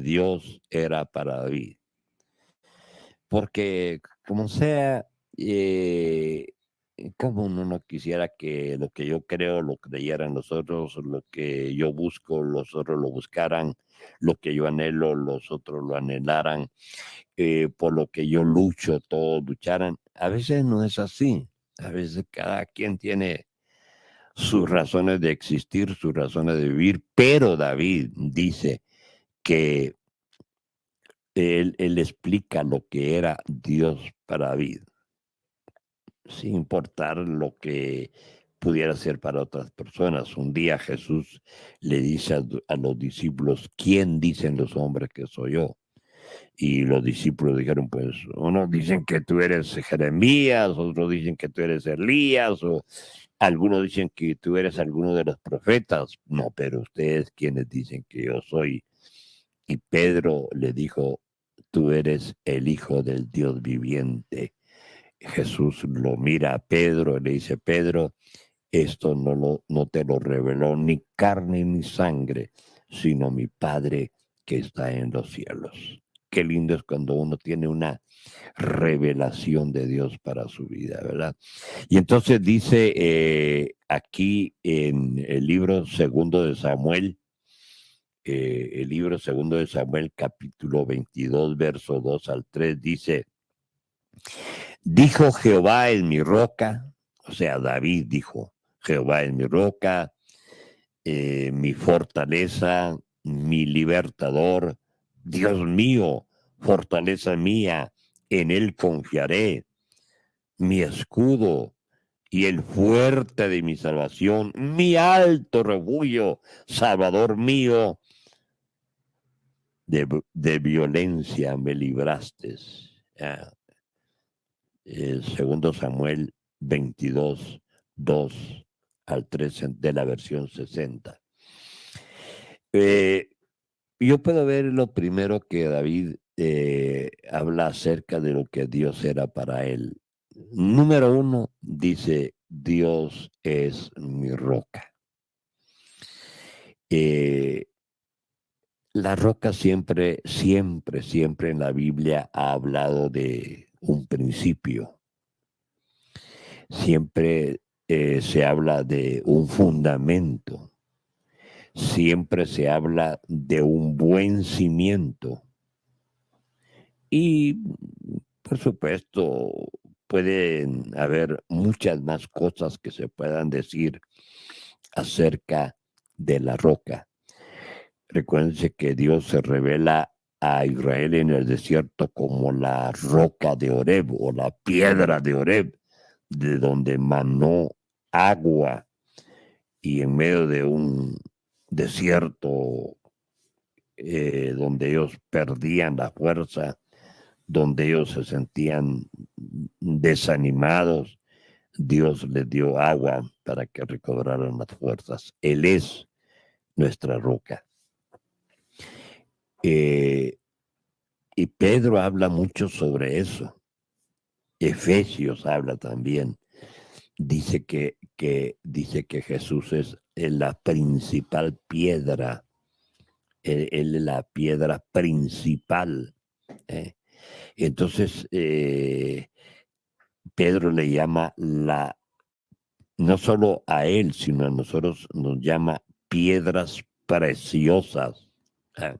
Dios era para David. Porque como sea, como uno no quisiera que lo que yo creo lo creyeran los otros, lo que yo busco los otros lo buscaran, lo que yo anhelo los otros lo anhelaran, por lo que yo lucho todos lucharan. A veces no es así. A veces cada quien tiene sus razones de existir, sus razones de vivir, pero David dice que él explica lo que era Dios para David, sin importar lo que pudiera ser para otras personas. Un día Jesús le dice a los discípulos, ¿quién dicen los hombres que soy yo? Y los discípulos dijeron, pues, unos dicen que tú eres Jeremías, otros dicen que tú eres Elías, o algunos dicen que tú eres alguno de los profetas. No, pero ustedes, ¿quiénes dicen que yo soy? Y Pedro le dijo, tú eres el Hijo del Dios viviente. Jesús lo mira a Pedro y le dice, Pedro, esto no te lo reveló ni carne ni sangre, sino mi Padre que está en los cielos. Qué lindo es cuando uno tiene una revelación de Dios para su vida, ¿verdad? Y entonces dice aquí en el libro segundo de Samuel, el libro segundo de Samuel, capítulo 22, verso 2 al 3, dice, dijo Jehová en mi roca, o sea, David dijo, Jehová en mi roca, mi fortaleza, mi libertador, Dios mío, fortaleza mía, en él confiaré, mi escudo y el fuerte de mi salvación, mi alto refugio, salvador mío, de violencia me libraste. Ah, segundo Samuel 22, 2 al 3 de la versión 60. Yo puedo ver lo primero que David habla acerca de lo que Dios era para él. Número uno, dice, Dios es mi roca. Eh, la roca siempre, siempre, siempre en la Biblia ha hablado de un principio. Siempre se habla de un fundamento. Siempre se habla de un buen cimiento. Y, por supuesto, pueden haber muchas más cosas que se puedan decir acerca de la roca. Recuérdense que Dios se revela a Israel en el desierto como la roca de Oreb o la piedra de Oreb, de donde manó agua y en medio de un desierto donde ellos perdían la fuerza, donde ellos se sentían desanimados, Dios les dio agua para que recobraran las fuerzas. Él es nuestra roca. Y Pedro habla mucho sobre eso. Efesios habla también. Dice que Jesús es la principal piedra. Él es la piedra principal. ¿Eh? Entonces, Pedro le llama no solo a él, sino a nosotros nos llama piedras preciosas. ¿Eh?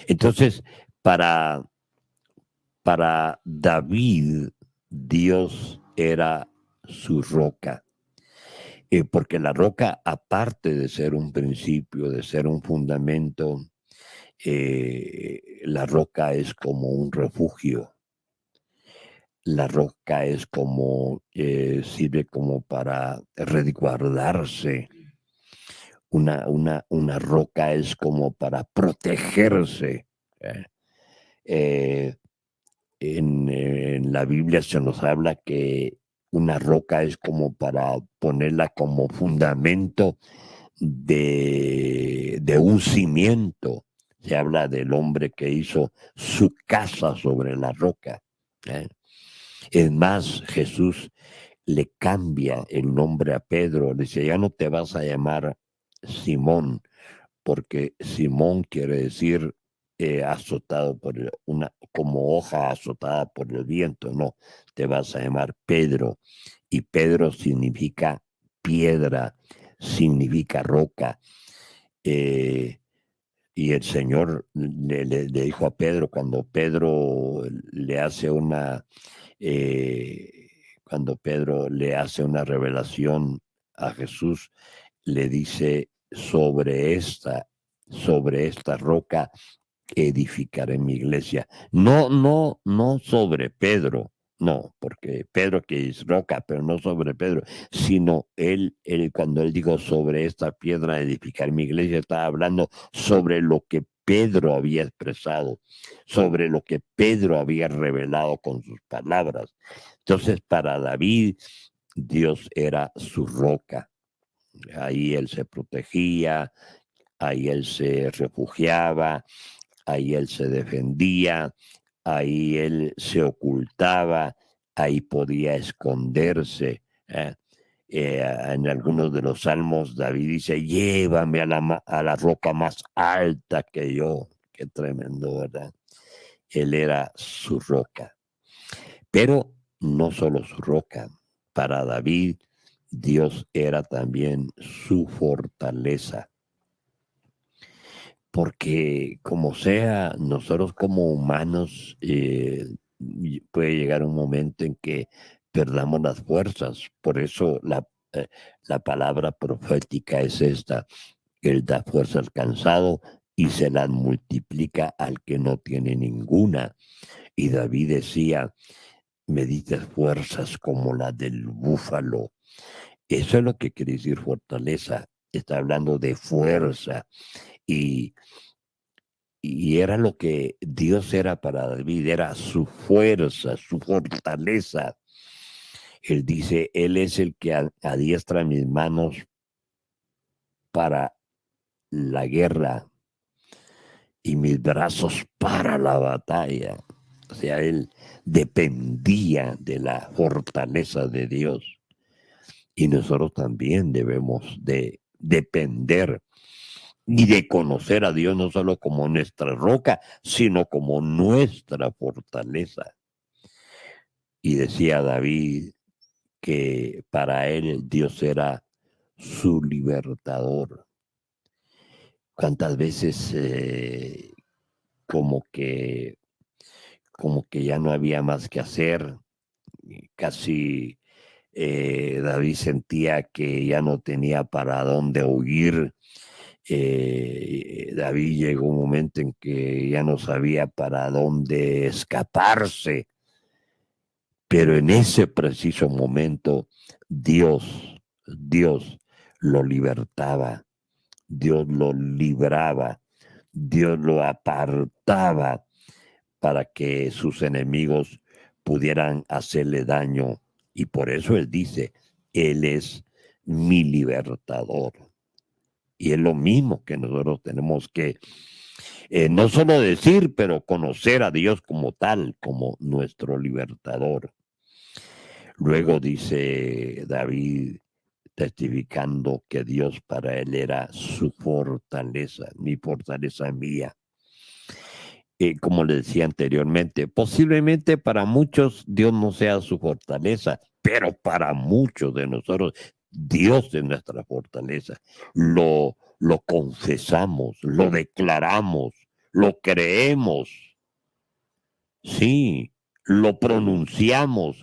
Entonces, para, para David, Dios era su roca. Porque la roca, aparte de ser un principio, de ser un fundamento, la roca es como un refugio. La roca es como, sirve como para resguardarse. Una roca es como para protegerse. ¿Eh? Eh, en la Biblia se nos habla que una roca es como para ponerla como fundamento de un cimiento. Se habla del hombre que hizo su casa sobre la roca. ¿Eh? Es más, Jesús le cambia el nombre a Pedro. Le dice, ya no te vas a llamar Simón, porque Simón quiere decir azotado como hoja azotada por el viento, no, te vas a llamar Pedro. Y Pedro significa piedra, significa roca. Eh, y el Señor le dijo a Pedro, cuando Pedro le hace eh, cuando Pedro le hace una revelación a Jesús, le dice, sobre esta roca edificaré mi iglesia. No, no, no sobre Pedro, no, porque Pedro que es roca, pero no sobre Pedro, sino cuando él dijo sobre esta piedra edificar mi iglesia, estaba hablando sobre lo que Pedro había expresado, sobre lo que Pedro había revelado con sus palabras. Entonces, para David, Dios era su roca. Ahí él se protegía, ahí él se refugiaba, ahí él se defendía, ahí él se ocultaba, ahí podía esconderse. En algunos de los salmos David dice, llévame a la roca más alta que yo. Qué tremendo, ¿verdad? Él era su roca. Pero no solo su roca. Para David, Dios era también su fortaleza. Porque como sea, nosotros como humanos puede llegar un momento en que perdamos las fuerzas. Por eso la palabra profética es esta: Él da fuerza al cansado y se las multiplica al que no tiene ninguna. Y David decía, me diste fuerzas como la del búfalo. Eso es lo que quiere decir fortaleza. Está hablando de fuerza. Y Y era lo que Dios era para David, era su fuerza, su fortaleza. Él dice, Él es el que adiestra mis manos para la guerra y mis brazos para la batalla. O sea, Él dependía de la fortaleza de Dios. Y nosotros también debemos de depender y de conocer a Dios no solo como nuestra roca, sino como nuestra fortaleza. Y decía David que para él Dios era su libertador. ¿Cuántas veces como que, como que ya no había más que hacer? Casi David sentía que ya no tenía para dónde huir. David llegó un momento en que ya no sabía para dónde escaparse. Pero en ese preciso momento, Dios lo libertaba, Dios lo libraba, Dios lo apartaba para que sus enemigos pudieran hacerle daño. Y por eso él dice, Él es mi libertador. Y es lo mismo que nosotros tenemos que no solo decir, pero conocer a Dios como tal, como nuestro libertador. Luego dice David, testificando que Dios para él era su fortaleza, mi fortaleza mía. Como le decía anteriormente, posiblemente para muchos Dios no sea su fortaleza, pero para muchos de nosotros Dios es nuestra fortaleza. Lo confesamos, lo declaramos, lo creemos. Sí, lo pronunciamos,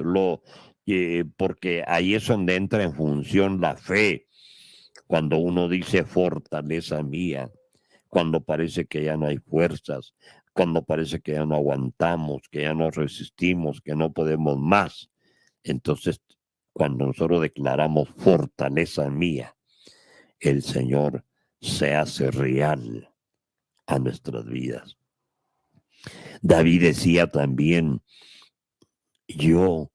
porque ahí es donde entra en función la fe. Cuando uno dice fortaleza mía, cuando parece que ya no hay fuerzas, cuando parece que ya no aguantamos, que ya no resistimos, que no podemos más. Entonces, cuando nosotros declaramos fortaleza mía, el Señor se hace real a nuestras vidas. David decía también, yo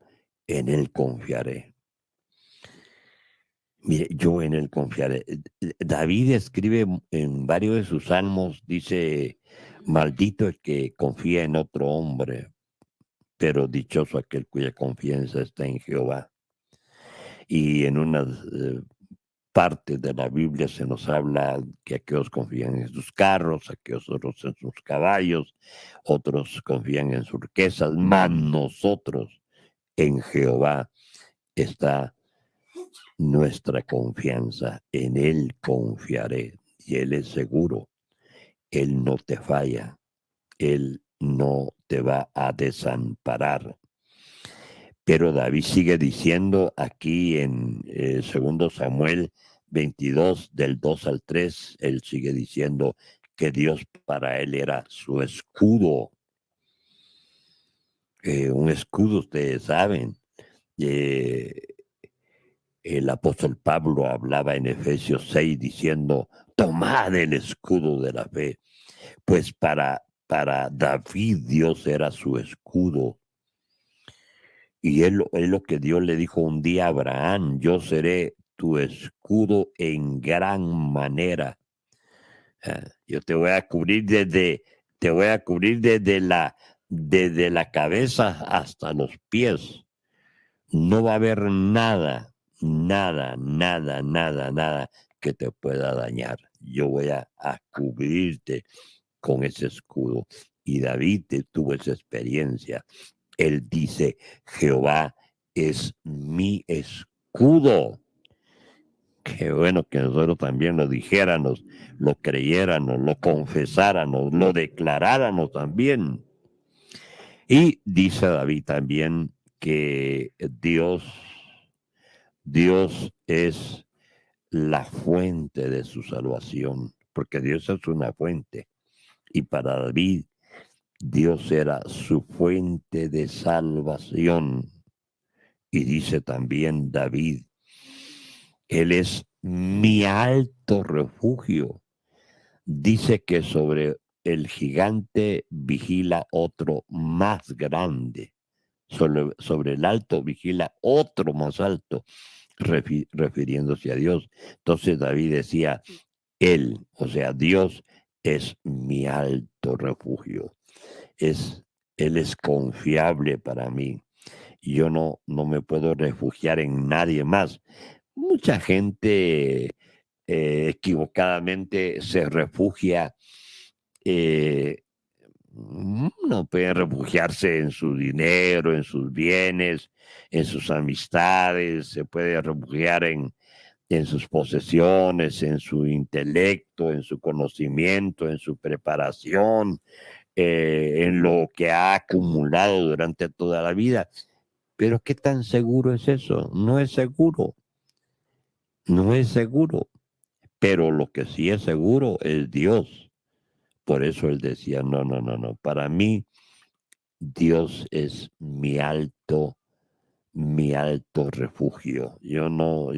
en él confiaré. Mire, yo en él confiaré. David escribe en varios de sus salmos, dice, maldito el que confía en otro hombre, pero dichoso aquel cuya confianza está en Jehová. Y en unas partes de la Biblia se nos habla que aquellos confían en sus carros, aquellos otros en sus caballos, otros confían en sus riquezas, mas nosotros en Jehová está nuestra confianza, en Él confiaré y Él es seguro, Él no te falla, Él no te va a desamparar. Pero David sigue diciendo aquí en 2 Samuel 22, del 2 al 3, él sigue diciendo que Dios para él era su escudo. Un escudo, ustedes saben. eh, el apóstol Pablo hablaba en Efesios 6 diciendo, tomad el escudo de la fe. Pues para David Dios era su escudo. Y es lo que Dios le dijo un día a Abraham, yo seré tu escudo en gran manera. Yo te voy a cubrir desde la cabeza hasta los pies. No va a haber nada que te pueda dañar. Yo voy a cubrirte con ese escudo. Y David tuvo esa experiencia. Él dice, Jehová es mi escudo. Qué bueno que nosotros también lo dijéramos, lo creyéramos, lo confesáramos, lo declaráramos también. Y dice David también que Dios es la fuente de su salvación, porque Dios es una fuente. Y para David, Dios era su fuente de salvación. Y dice también David, Él es mi alto refugio. Dice que sobre el gigante vigila otro más grande. Sobre el alto vigila otro más alto, refiriéndose a Dios. Entonces David decía, Él, o sea, Dios es mi alto refugio. Él es confiable para mí. Yo no me puedo refugiar en nadie más. Mucha gente equivocadamente se refugia, eh, no puede refugiarse en su dinero, en sus bienes, en sus amistades, se puede refugiar en sus posesiones, en su intelecto, en su conocimiento, en su preparación, en lo que ha acumulado durante toda la vida. Pero ¿qué tan seguro es eso? No es seguro, no es seguro. Pero lo que sí es seguro es Dios. Por eso él decía, no. Para mí, Dios es mi alto refugio. No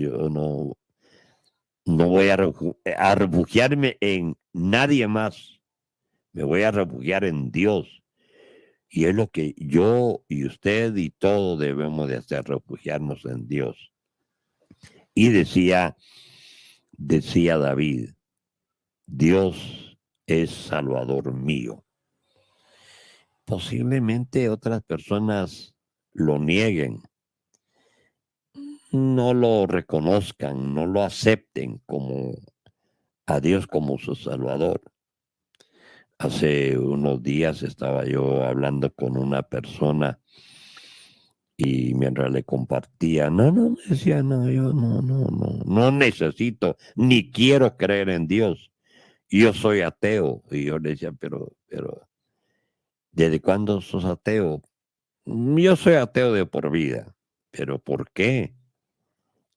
voy a refugiarme en nadie más. Me voy a refugiar en Dios. Y es lo que yo y usted y todos debemos de hacer, refugiarnos en Dios. Y decía David, Dios es Salvador mío. Posiblemente otras personas lo nieguen, no lo reconozcan, no lo acepten como a Dios como su Salvador. Hace unos días estaba yo hablando con una persona y mientras le compartía, me decía, no, yo no necesito, ni quiero creer en Dios. Yo soy ateo. Y yo le decía, pero, ¿desde cuándo sos ateo? Yo soy ateo de por vida. ¿Pero por qué?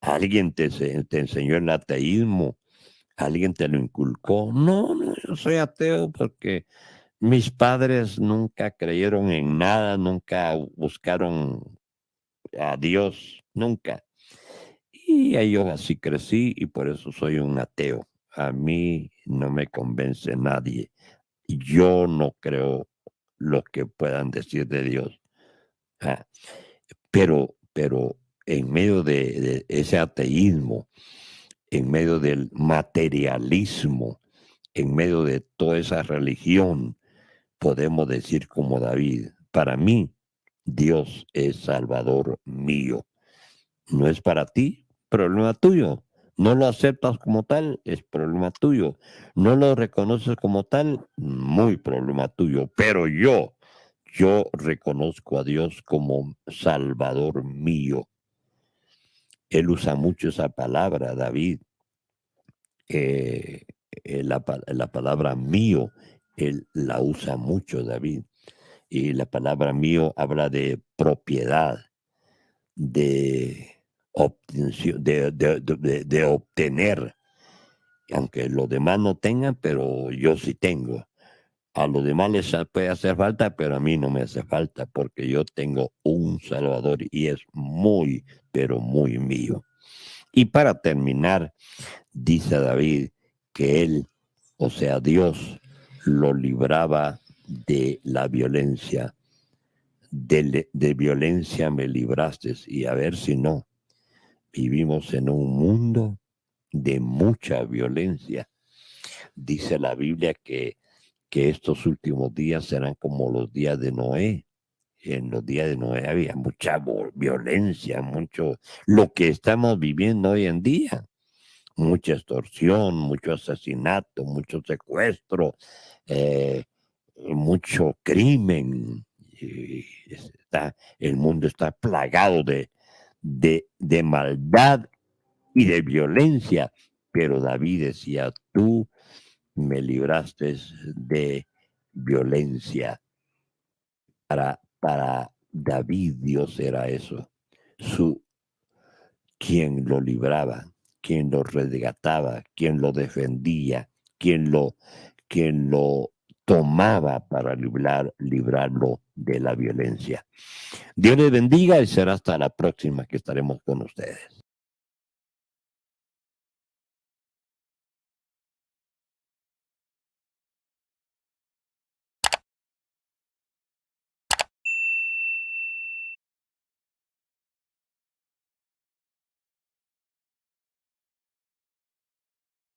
¿Alguien te enseñó el ateísmo? ¿Alguien te lo inculcó? No, yo soy ateo porque mis padres nunca creyeron en nada, nunca buscaron a Dios, nunca. Y yo así crecí y por eso soy un ateo. A mí no me convence nadie. Yo no creo lo que puedan decir de Dios. Ah, pero en medio de ese ateísmo, en medio del materialismo, en medio de toda esa religión, podemos decir como David, para mí, Dios es Salvador mío. No es para ti, problema tuyo. No lo aceptas como tal, es problema tuyo. No lo reconoces como tal, muy problema tuyo. Pero yo reconozco a Dios como Salvador mío. Él usa mucho esa palabra, David. eh, la palabra mío, él la usa mucho, David. Y la palabra mío habla de propiedad, de obtención, de obtener, aunque los demás no tengan, pero yo sí tengo. A los demás les puede hacer falta, pero a mí no me hace falta, porque yo tengo un Salvador y es muy, pero muy mío. Y para terminar, dice David que él, o sea, Dios, lo libraba de la violencia. De violencia me libraste. Y a ver si no, vivimos en un mundo de mucha violencia. Dice la Biblia que estos últimos días serán como los días de Noé. En los días de Noé había mucha violencia, mucho, lo que estamos viviendo hoy en día. Mucha extorsión, mucho asesinato, mucho secuestro, eh, mucho crimen. El mundo está plagado de maldad y de violencia. Pero David decía, tú me libraste de violencia. Para David Dios era eso, quien lo libraba, quien lo resgataba, quien lo defendía, quien lo tomaba para librarlo de la violencia. Dios les bendiga y será hasta la próxima que estaremos con ustedes.